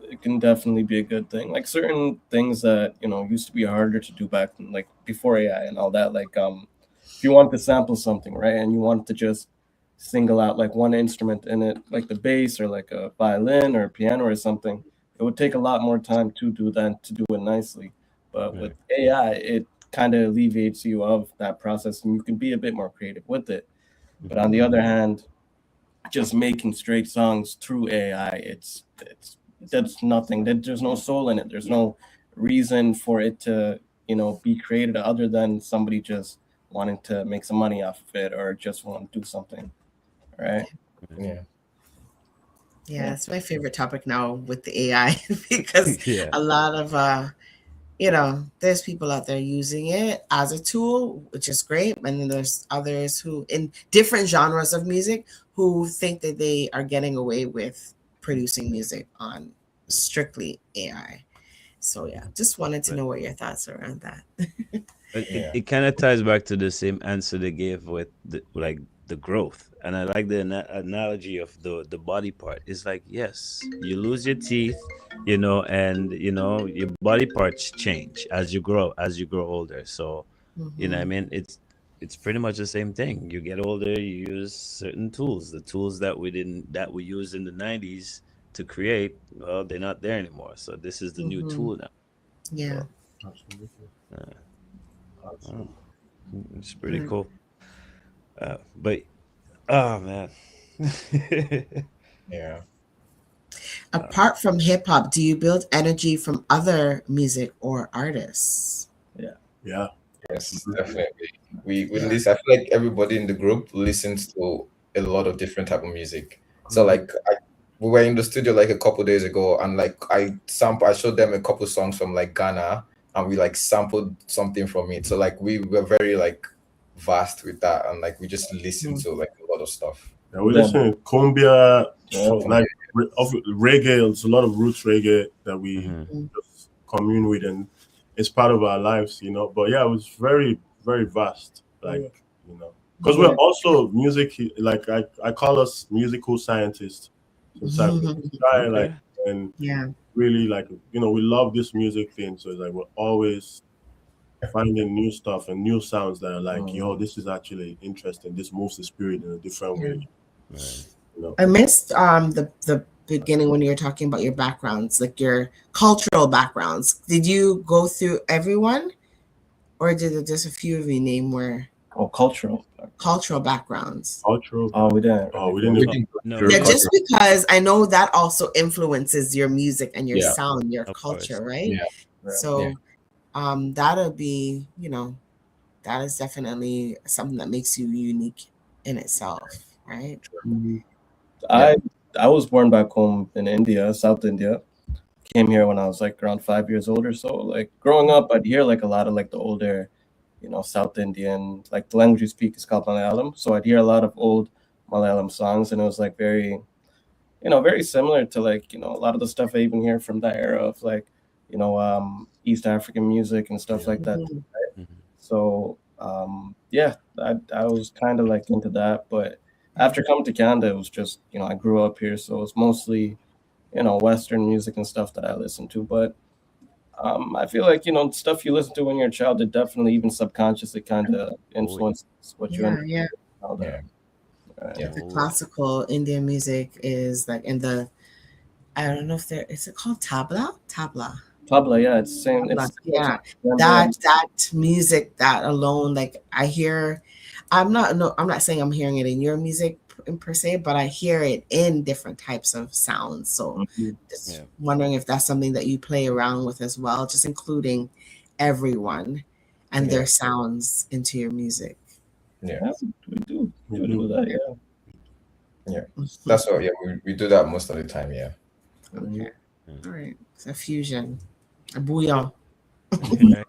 it can definitely be a good thing. Like certain things that used to be harder to do back then, like before AI and all that. Like if you want to sample something, right, and you want to just single out like one instrument in it, like the bass or like a violin or a piano or something, it would take a lot more time to do than to do it nicely. But with Right. AI, it kind of alleviates you of that process, and you can be a bit more creative with it. But on Hmm. the other hand, just making straight songs through AI, it's that's nothing. There's no soul in it. There's no reason for it to be created other than somebody just wanting to make some money off of it or just want to do something, right? Yeah. Yeah, Yeah. that's my favorite topic now with the AI because Yeah. a lot of there's people out there using it as a tool, which is great. And then there's others who, in different genres of music, who think that they are getting away with producing music on strictly AI. So, yeah, just wanted to But know what your thoughts are around that. Yeah. it kind of ties back to the same answer they gave with the growth, and I like the analogy of the body part. It's like, yes, you lose your teeth, and your body parts change as you grow older. So I Hmm. mean, it's pretty much the same thing. You get older, you use certain tools. The tools that we used in the 90s to create, well, they're not there anymore. So this is the new Hmm. tool now. Yeah. So Absolutely. uh, oh, Absolutely. it's pretty Mm. cool. But oh man. Yeah. uh, Apart from hip hop, do you build energy from other music or artists? Yeah. Yeah, Yes, absolutely. definitely. We Yeah. listen. I feel like everybody in the group listens to a lot of different type of music. So Mhm. like we were in the studio like a couple days ago, and like I showed them a couple songs from like Ghana, and we like sampled something from it. So like we were very like vast with that, and like we just listened Mm. to like a lot of stuff. Yeah, we Then, listen to cumbia, yeah. like of reggae. It's a lot of roots reggae that we mhm. Mm. just commune with, and it's part of our lives. But yeah, it was very, very vast. Like, because we're Yeah. also music, like I call us musical scientists. Sometimes we try like Okay. and Yeah. really like we love this music thing. So it's like we're always finding new stuff and new sounds that are like, yo, Mhm. this is actually interesting. This moves the spirit in a different Yeah. way. Right. You know. I missed the beginning when you were talking about your backgrounds, like your cultural backgrounds. Did you go through everyone, or did it just a few of you name where cultural. cultural backgrounds? Cultural. Oh, we didn't. Oh, we Really didn't go. We even. didn't go No, through Yeah, we just culture. because I know that also influences your music and your Yeah. sound, your of culture, course. right? Yeah. Yeah. So that'll be, that is definitely something that makes you unique in itself, right? Mhm. Yeah. I was born back home in India, South India. Came here when I was like around 5 years old or so. Like growing up, I'd hear like a lot of like the older, South Indian, like the language you speak is called Malayalam. So I'd hear a lot of old Malayalam songs, and it was like very, very similar to like, a lot of the stuff I even hear from that era of like, East African music and stuff Yeah. like that. Mhm. Mhm. So yeah, I was kind of like into that, but after coming to Canada, it was just I grew up here, so it's mostly Western music and stuff that I listen to. But I feel like stuff you listen to when you're a child, it definitely even subconsciously kind of Oh, yeah. influences what you end Yeah, up yeah. doing, all that. Right. Yeah. The Oh, classical Indian music is like in the, I don't know if there is it called tabla? Tabla. Tabla, yeah, it's same. Tabla. It's similar to Yeah. djembe and That music, that alone, like I hear, I'm not saying I'm hearing it in your music per se, but I hear it in different types of sounds. So Mhm. just yeah. wondering if that's something that you play around with as well, just including everyone and Yeah, their sounds into your music. Yeah. yeah, we do We do do. that, yeah. Yeah. That's what. Yeah. We do that most of the time. Yeah. Mhm. Okay. Mm. All right. It's a fusion. A bouillon. Right.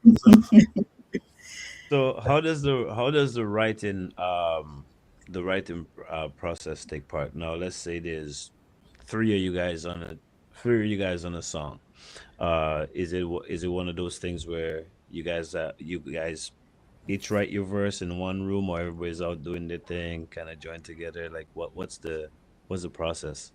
So how does the writing process take part? Now, let's say there's three of you guys on a song. Is it one of those things where you guys each write your verse in one room, or everybody's out doing their thing, kind of join together? Like, what's the process?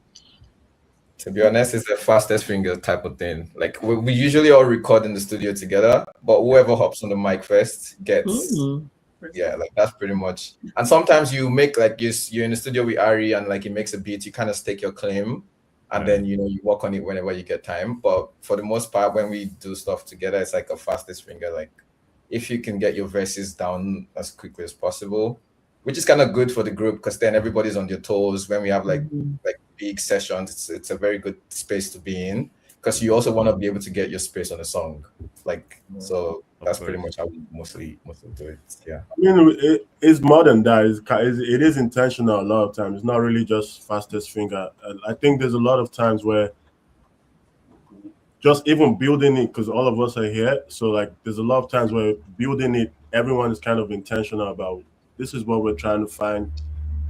To be honest, it's the fastest finger type of thing. Like we usually all record in the studio together, but Yeah. whoever hops on the mic first gets. Mm. Yeah, like that's pretty much. And sometimes you make like you're in the studio with Ari and like he makes a beat, you kind of stake your claim, and Right. then you work on it whenever you get time. But for the most part, when we do stuff together, it's like a fastest finger. Like if you can get your verses down as quickly as possible, which is kind of good for the group because then everybody's on their toes. When we have Mhm. like big sessions, it's a very good space to be in because you also want to be able to get your space on the song. Like so, Of that's pretty course. much how we mostly do it. Yeah. I mean, it's more than that. It is intentional a lot of times. It's not really just fastest finger. I think there's a lot of times where just even building it, because all of us are here. So like, there's a lot of times where building it, everyone is kind of intentional about this is what we're trying to find.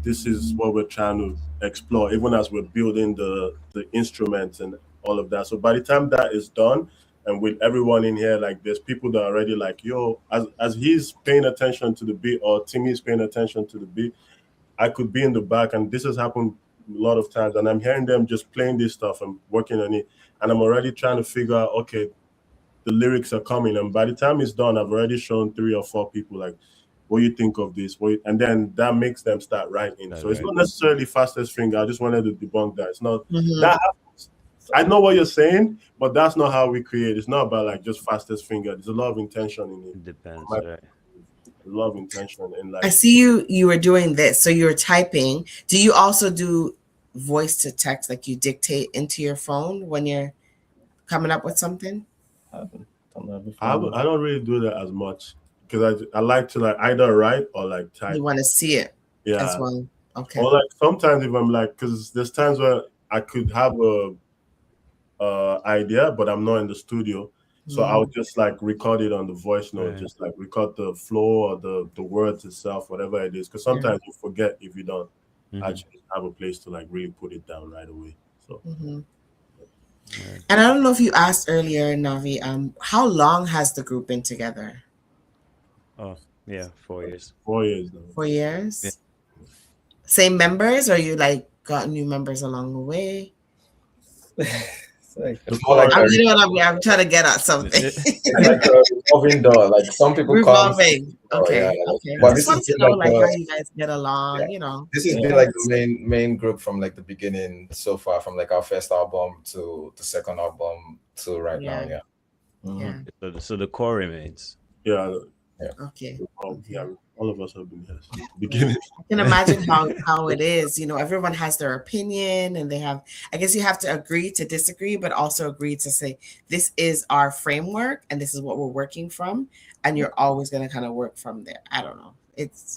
This is what we're trying to explore, even as we're building the instruments and all of that. So by the time that is done, and with everyone in here, like there's people that are already like, yo, as he's paying attention to the beat or Timmy's paying attention to the beat, I could be in the back, and this has happened a lot of times, and I'm hearing them just playing this stuff and working on it, and I'm already trying to figure out, okay, the lyrics are coming, and by the time it's done, I've already shown three or four people like, what do you think of this? And then that makes them start writing. That's So it's right. not necessarily fastest finger. I just wanted to debunk that. It's not Mhm. that happens. I know what you're saying, but that's not how we create. It's not about like just fastest finger. There's a lot of intention in it. It depends, My, right? a lot of intention in I like see you were doing this. So you were typing. Do you also do voice to text, like you dictate into your phone when you're coming up with something? I haven't done that I before. haven't- I don't really do that as much because I like to like either write or like You type. want to see it as Yeah. well. Okay. Or like sometimes if I'm like, because there's times where I could have a idea, but I'm not in the studio. So I'll Mm. just like record it on the voice note, Right. just like record the flow or the words itself, whatever it is. Because Yeah. sometimes you forget if you don't Mm-hmm. actually have a place to like really put it down right away. So Hmm. Right. And I don't know if you asked earlier, Navi, how long has the group been together? Oh, yeah, 4 years. 4 years now. Yeah.4 years? Same members, or you like got new members along the way? Like, The It's more like core, a, You know what I mean? I'm trying to get at something. it's like a revolving door. Like some people come. Revolving. Oh yeah. Okay. Okay. But Just this has wanted to been know like like how the you guys get along, you know. this has been like the main group from like the beginning so far, from like our first album to the second album to right now. Yeah. Yeah. Yeah. So the core remains. yeah, Okay. yeah, all of us have been here since the beginning. I can imagine how it is. You know, everyone has their opinion and they have, I guess you have to agree to disagree, but also agree to say, this is our framework and this is what we're working from. And you're always going to kind of work from there. I don't know. It's,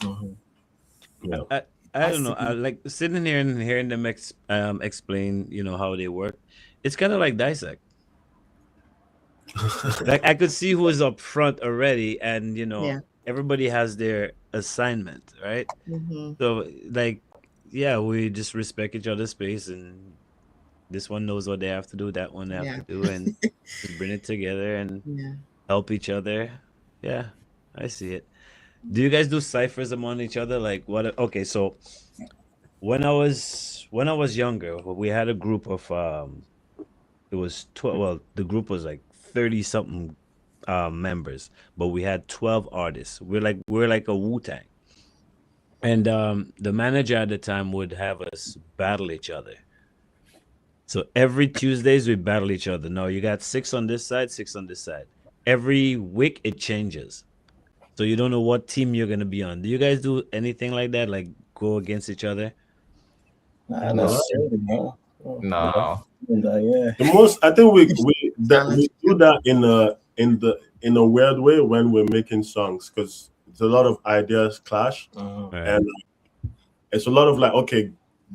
Yeah. I don't know. I like sitting here and hearing them explain, how they work. It's kind of like Dissect. Like I could see who is up front already, and Yeah. everybody has their assignment, right? mhm. So like, yeah, we just respect each other's space, and this one knows what they have to do, that one they have Yeah. to do, and just bring it together and Yeah. help each other. Yeah, I see it. Do you guys do ciphers among each other? Like what? Okay, so when I was younger, we had a group of it was 12. Well, the group was like 30 something members, but we had 12 artists. We're like a Wu-Tang. And the manager at the time would have us battle each other. So every Tuesdays we battle each other. No, you got six on this side, six on this side. Every week it changes. So you don't know what team you're gonna be on. Do you guys do anything like that? Like go against each other? not necessarily, no. No. Yeah. The most, I think we Challenge. do that in a weird way when we're making songs, because it's a lot of ideas clash, Right. and it's a lot of like, okay,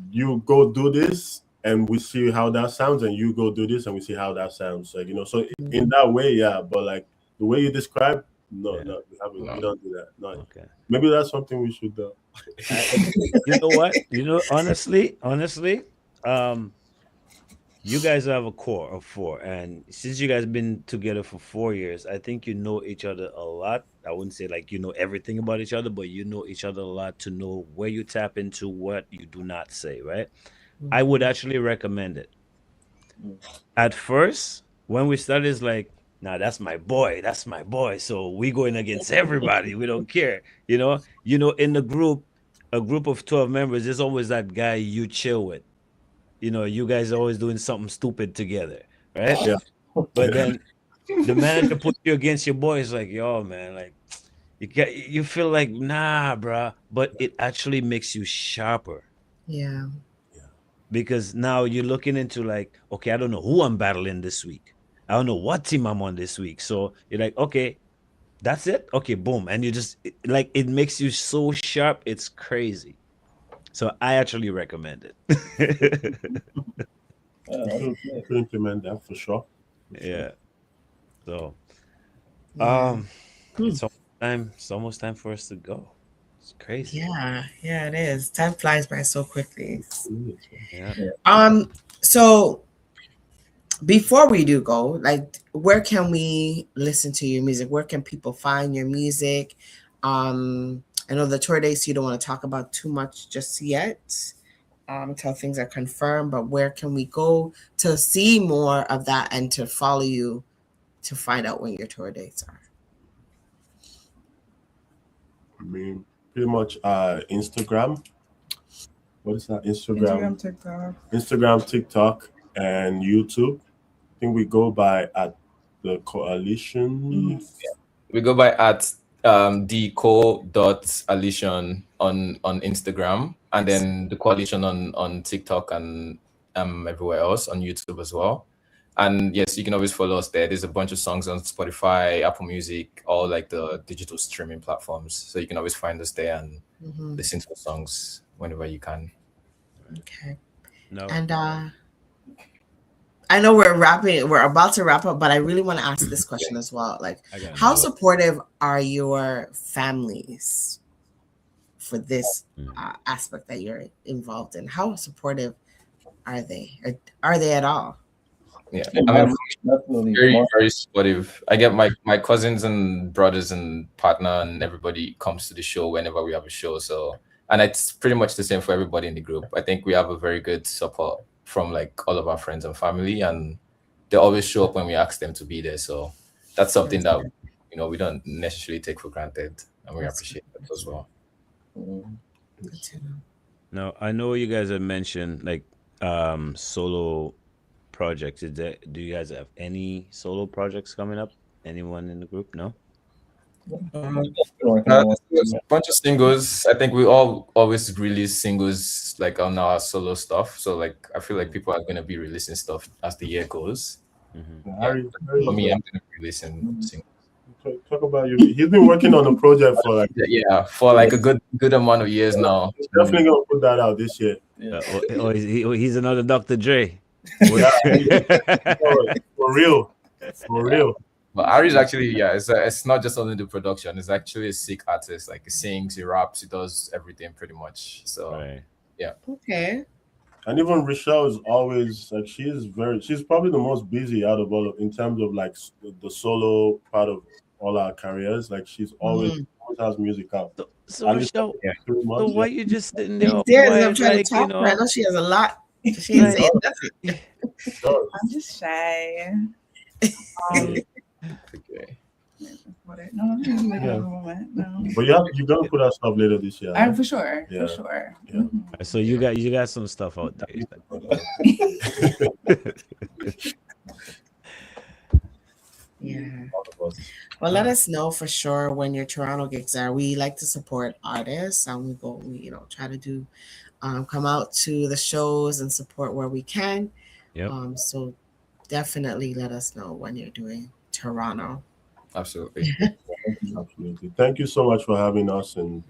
you go do this and we see how that sounds, and you go do this and we see how that sounds. Like, so in that way, yeah. But like the way you describe, no, Yeah. no, we No. don't do that. No, Okay. maybe that's something we should do. You know what? Honestly, you guys have a core of four, and since you guys been together for 4 years, I think you know each other a lot. I wouldn't say like you know everything about each other, but you know each other a lot to know where you tap into, what you do not say, right? I would actually recommend it. At first, when we started, it's like, nah, that's my boy, that's my boy. So we going against everybody. We don't care. In the group, a group of 12 members, there's always that guy you chill with. You guys are always doing something stupid together, right? Yeah. But then the manager puts you against your boy. It's like, yo, man, like you feel like, nah, bruh. But it actually makes you sharper Yeah. because now you're looking into like, okay, I don't know who I'm battling this week. I don't know what team I'm on this week. So you're like, okay, that's it. Okay, boom, and you just like it makes you so sharp. It's crazy. So I actually recommend it. To implement that for sure. Yeah. So Yeah. it's almost time. It's almost time for us to go. It's crazy. Yeah. Yeah, it is. Time flies by so quickly. Yeah. So before we do go, like where can we listen to your music? Where can people find your music? I know the tour dates you don't want to talk about too much just yet. Until things are confirmed, but where can we go to see more of that and to follow you to find out when your tour dates are? I mean, pretty much Instagram. What is that? Instagram, TikTok, and YouTube. I think we go by at the Coalition. We go by at deco.alition on Instagram, and then the Coalition on TikTok and everywhere else, on YouTube as well. And yes, you can always follow us there. There's a bunch of songs on Spotify, Apple Music, all like the digital streaming platforms. So you can always find us there and listen to the songs whenever you can. Okay. No. And I know we're about to wrap up, but I really want to ask this question as well. Like, how supportive are your families for this aspect that you're involved in? How supportive are they? Or are they at all? Yeah, I mean, very, very supportive. I get my cousins and brothers and partner and everybody comes to the show whenever we have a show. So, and it's pretty much the same for everybody in the group. I think we have a very good support from like all of our friends and family, and they always show up when we ask them to be there. So that's something that we don't necessarily take for granted, and we appreciate that as well. Good to know. Now, I know you guys have mentioned like solo projects. Do you guys have any solo projects coming up? Anyone in the group? No? There's a bunch of singles. I think we all always release singles like on our solo stuff. So like I feel like people are gonna be releasing stuff as the year goes. Harry, For me, I'm gonna be releasing singles. talk about you. He's been working on the project for like Yeah, for like a good amount of years now. he's definitely gonna put that out this year. He's another Dr. Dre. Yeah, for real, for real. But Ari's actually, it's not just only the production. It's actually a sick artist. Like he sings, he raps, he does everything pretty much. So Right. Okay. And even Rochelle is always like she's probably the most busy out of all of in terms of like the solo part of all our careers. Like she's always has music out. So At least Rochelle, 3 so months. why you just sitting there all There's I'm quiet, trying like, to talk to her. I know she has a lot. She ain't saying nothing. I'm just shy. okay. No, I'm just like a moment. No. But you're gonna put out stuff later this year. Right? For sure. Yeah. For sure. Yeah. So you got some stuff out there. Yeah. Well, let us know for sure when your Toronto gigs are. We like to support artists, and we try to do come out to the shows and support where we can. Yep. So definitely let us know when you're doing Toronto. Absolutely. Absolutely. Thank you so much for having us and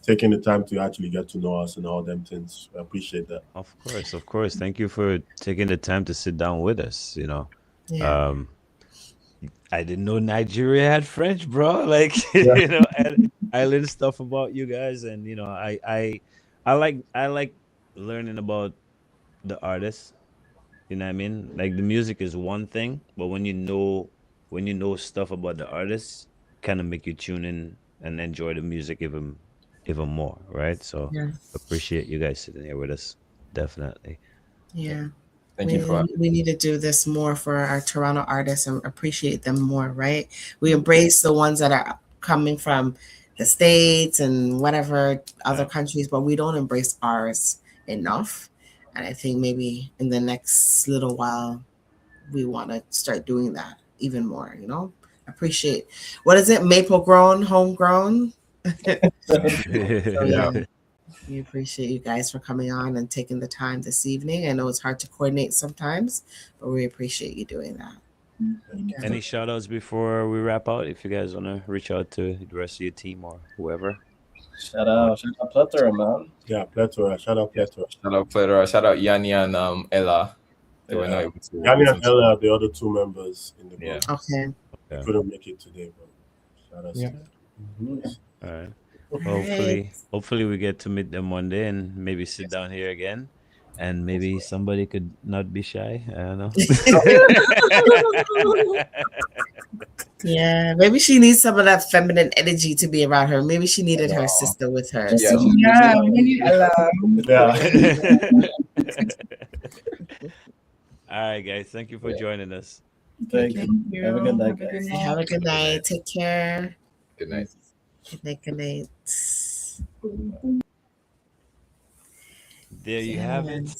taking the time to actually get to know us and all them things. I appreciate that. Of course. Thank you for taking the time to sit down with us. Yeah. I didn't know Nigeria had French, bro. Like I learned stuff about you guys, and I like learning about the artists. You know what I mean? Like the music is one thing, but when you know stuff about the artists, kind of make you tune in and enjoy the music even more, right? So Yeah. appreciate you guys sitting here with us, definitely. Yeah. Thank you for We need to do this more for our Toronto artists and appreciate them more, right? We embrace the ones that are coming from the States and whatever other countries, but we don't embrace ours enough. And I think maybe in the next little while, we want to start doing that even more, appreciate, what is it? Maple grown, homegrown. We appreciate you guys for coming on and taking the time this evening. I know it's hard to coordinate sometimes, but we appreciate you doing that. Any shout outs before we wrap out? If you guys want to reach out to the rest of your team or whoever. Shout out Plethora, man. Yeah, Plethora. Shout out Plethora. Shout out Plethora. Shout out Yanni and Ella. They were not able to. Yanni and Ella are the other two members in the group. Okay. They couldn't make it today, but shout out to them. All right. Hopefully we get to meet them one day and maybe sit down here again, and maybe somebody could not be shy. I don't know. Yeah, maybe she needs some of that feminine energy to be around her. Maybe she needed her sister with her. Yeah, we need Yeah. All right, guys. Thank you for joining us. Thank you. Have a good night, guys. Have a good night. Take care. Good night. Good night. Good night. There you have it.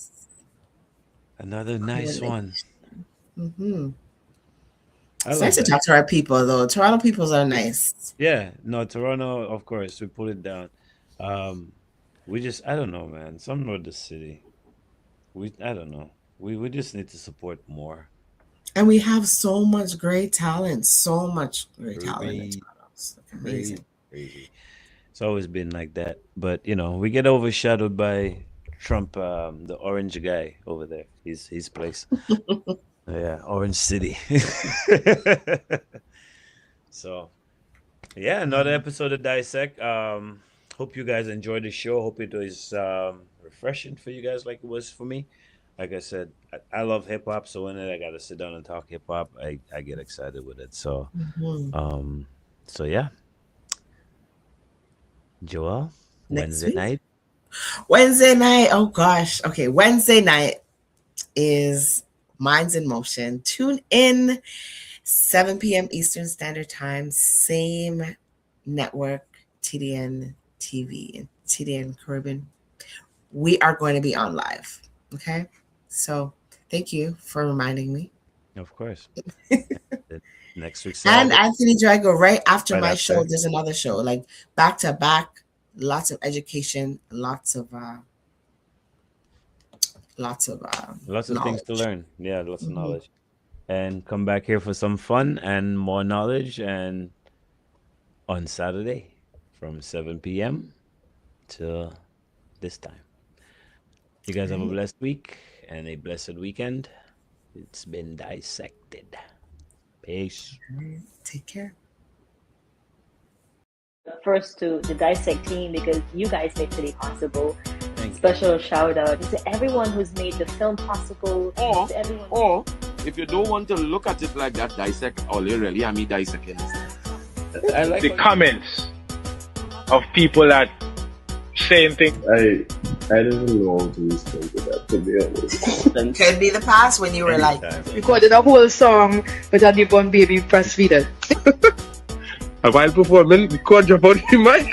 Another nice one. It's nice to talk to our people, though. Toronto peoples are nice. Yeah, no, Toronto, of course, we put it down. I don't know, man. Something with the city. I don't know. We just need to support more. And we have so much great talent. So much great talent in Toronto. It's amazing. Crazy. It's always been like that. But, we get overshadowed by Trump, the orange guy over there. His place. Yeah, Orange City. So, yeah, another episode of Dissect. Hope you guys enjoyed the show. Hope it was refreshing for you guys like it was for me. Like I said, I love hip hop, so when I gotta sit down and talk hip hop, I get excited with it. So, so yeah. Joel, Wednesday night. Wednesday night. Oh gosh. Okay, Wednesday night is Minds in Motion. Tune in 7 p.m. Eastern Standard Time, same network, TDN TV and TDN Caribbean. We are going to be on live. Okay. So thank you for reminding me. Of course. Next week And Saturday. Anthony Drago, right after Right my after. show, there's another show, like back to back, lots of education, lots of Lots of knowledge. things to learn. Yeah, lots of Mhm. knowledge. And come back here for some fun and more knowledge. And on Saturday from 7 p.m. to this time. You guys have a Right. blessed week and a blessed weekend. It's been dissected. Peace. Take care. First to the Dissect team because you guys make today possible. Thank you. Special shout out to everyone who's made the film possible. To everyone. Or if you don't want to look at it like that, dissect all you really, I mean dissecting. I like the comments of people that saying things. I didn't know how to respond to that, to be honest. Could be the past when you were like, recorded a whole song with a newborn baby breastfeeding. A while performing, the cord drop out the mic.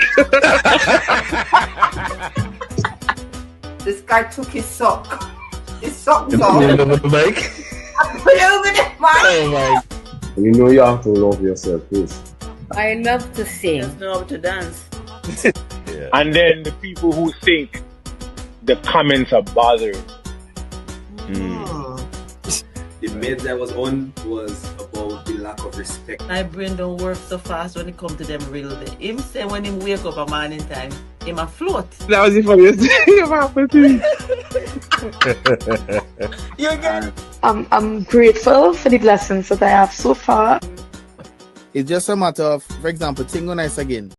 This guy took his sock. His socks You off. put it over the mic? I put it over the mic. Oh my. You know you have to love yourself first. I love to sing. Just know how to dance. Yeah. And then the people who think the comments are bothering. The meds I was on was about the lack of respect. My brain don't work so fast when it comes to them real day. Him say when him wake up a morning time, him a float. That was the funniest thing about it. You get I'm grateful for the blessings that I have so far. It's just a matter of, for example, Tingo Nice again.